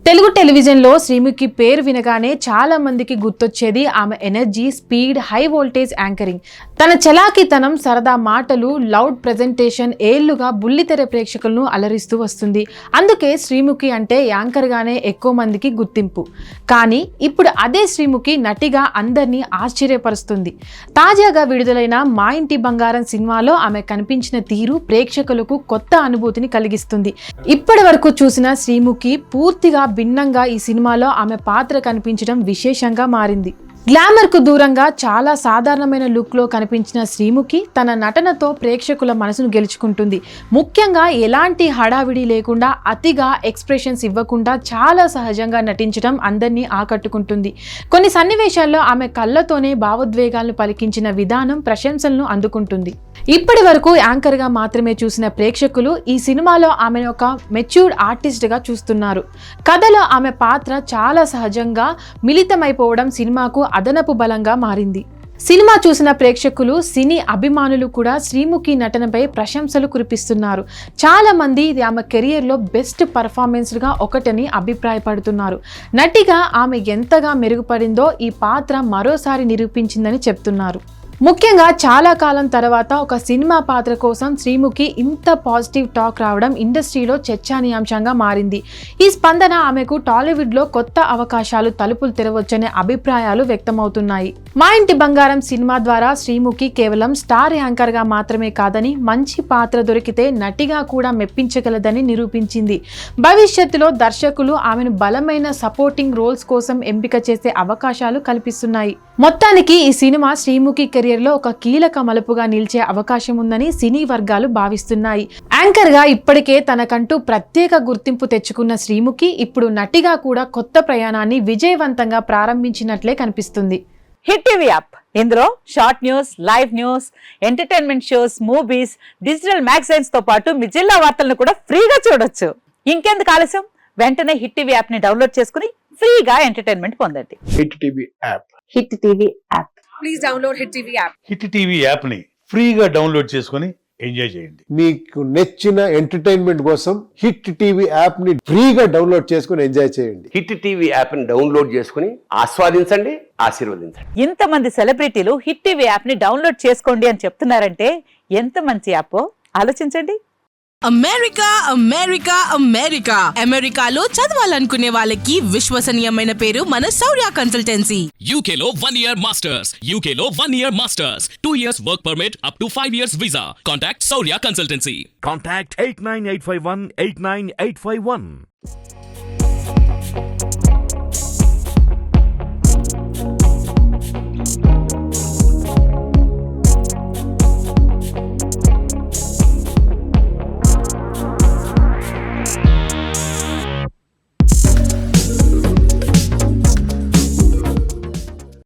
తెలుగు టెలివిజన్లో శ్రీముఖి పేరు వినగానే చాలా మందికి గుర్తొచ్చేది ఆమె energy, speed, high voltage anchoring. తన చలాకీతనం, సరదా మాటలు, లౌడ్ ప్రెజెంటేషన్ ఏళ్లుగా బుల్లితెర ప్రేక్షకులను అలరిస్తూ వస్తుంది. అందుకే శ్రీముఖి అంటే యాంకర్గానే ఎక్కువ మందికి గుర్తింపు. కానీ ఇప్పుడు అదే శ్రీముఖి నటిగా అందరినీ ఆశ్చర్యపరుస్తుంది. తాజాగా విడుదలైన మా ఇంటి బంగారం సినిమాలో ఆమె కనిపించిన తీరు ప్రేక్షకులకు కొత్త అనుభూతిని కలిగిస్తుంది. ఇప్పటి వరకు చూసిన శ్రీముఖి పూర్తిగా భిన్నంగా ఈ సినిమాలో ఆమె పాత్ర కనిపించడం విశేషంగా మారింది. గ్లామర్ కు దూరంగా చాలా సాధారణమైన లుక్ లో కనిపించిన శ్రీముఖి తన నటనతో ప్రేక్షకుల మనసును గెలుచుకుంటుంది. ముఖ్యంగా ఎలాంటి హడావిడి లేకుండా, అతిగా ఎక్స్ప్రెషన్స్ ఇవ్వకుండా చాలా సహజంగా నటించడం అందరినీ ఆకట్టుకుంటుంది. కొన్ని సన్నివేశాల్లో ఆమె కళ్ళతోనే భావోద్వేగాలను పలికించిన విధానం ప్రశంసలను అందుకుంటుంది. ఇప్పటి వరకు యాంకర్ గా మాత్రమే చూసిన ప్రేక్షకులు ఈ సినిమాలో ఆమెను ఒక మెచ్యూర్డ్ ఆర్టిస్ట్ గా చూస్తున్నారు. కథలో ఆమె పాత్ర చాలా సహజంగా మిళితమైపోవడం సినిమాకు అదనపు బలంగా మారింది. సినిమా చూసిన ప్రేక్షకులు, సినీ అభిమానులు కూడా శ్రీముఖి నటనపై ప్రశంసలు కురిపిస్తున్నారు. చాలా మంది ఇది ఆమె కెరియర్లో బెస్ట్ పర్ఫార్మెన్స్గా ఒకటని అభిప్రాయపడుతున్నారు. నటిగా ఆమె ఎంతగా మెరుగుపడిందో ఈ పాత్ర మరోసారి నిరూపించిందని చెప్తున్నారు. ముఖ్యంగా చాలా కాలం తర్వాత ఒక సినిమా పాత్ర కోసం శ్రీముఖి ఇంత పాజిటివ్ టాక్ రావడం ఇండస్ట్రీలో చర్చానీయాంశంగా మారింది. ఈ స్పందన ఆమెకు టాలీవుడ్లో కొత్త అవకాశాలు తలుపులు తెరవచ్చనే అభిప్రాయాలు వ్యక్తమవుతున్నాయి. మా ఇంటి బంగారం సినిమా ద్వారా శ్రీముఖి కేవలం స్టార్ యాంకర్గా మాత్రమే కాదని, మంచి పాత్ర దొరికితే నటిగా కూడా మెప్పించగలదని నిరూపించింది. భవిష్యత్తులో దర్శకులు ఆమెను బలమైన సపోర్టింగ్ రోల్స్ కోసం ఎంపిక చేసే అవకాశాలు కల్పిస్తున్నాయి. మొత్తానికి ఈ సినిమా శ్రీముఖి కెరియర్లో ఒక కీలక మలుపుగా నిలిచే అవకాశం ఉందని సినీ వర్గాలు భావిస్తున్నాయి. యాంకర్ గా ఇప్పటికే తనకంటూ ప్రత్యేక గుర్తింపు తెచ్చుకున్న శ్రీముఖి ఇప్పుడు నటిగా కూడా కొత్త ప్రయాణాన్ని విజయవంతంగా ప్రారంభించినట్లే కనిపిస్తుంది. హిట్ టీవీ యాప్, ఇందులో short news, live news, entertainment shows, movies, digital magazines తో పాటు మీ జిల్లా వార్తలను కూడా ఫ్రీగా చూడొచ్చు. ఇంకెందుకు ఆలస్యం, వెంటనే హిట్ టీవీ యాప్ ని డౌన్లోడ్ చేసుకుని ఫ్రీగా ఎంటర్టైన్మెంట్ పొందండి. Hit TV app. Hit TV app. Please download hit TV app. Hit TV app ని ఫ్రీగా డౌన్లోడ్ చేసుకొని ఎంజాయ్ చేయండి. మీకు నచ్చిన ఎంటర్టైన్మెంట్ కోసం హిట్ టీవీ యాప్ ని ఫ్రీగా డౌన్లోడ్ చేసుకొని ఎంజాయ్ చేయండి. హిట్ టీవీ యాప్ ని డౌన్లోడ్ చేసుకుని ఆస్వాదించండి, ఆశీర్వదించండి. ఇంతమంది సెలబ్రిటీలు హిట్ టీవీ యాప్ ని డౌన్లోడ్ చేసుకోండి అని చెప్తున్నారంటే ఎంత మంచి యాప్ ఆలోచించండి. అమెరికా అమెరికా అమెరికా అమెరికాలో చదవాలనుకునే వాళ్ళకి విశ్వసనీయమైన పేరు మన శౌర్య కన్సల్టెన్సీ. UK లో 1 year masters, UK లో 1 year masters, 2 years work permit up to 5 years visa. Contact Saurya Consultancy. Contact 89851 89851.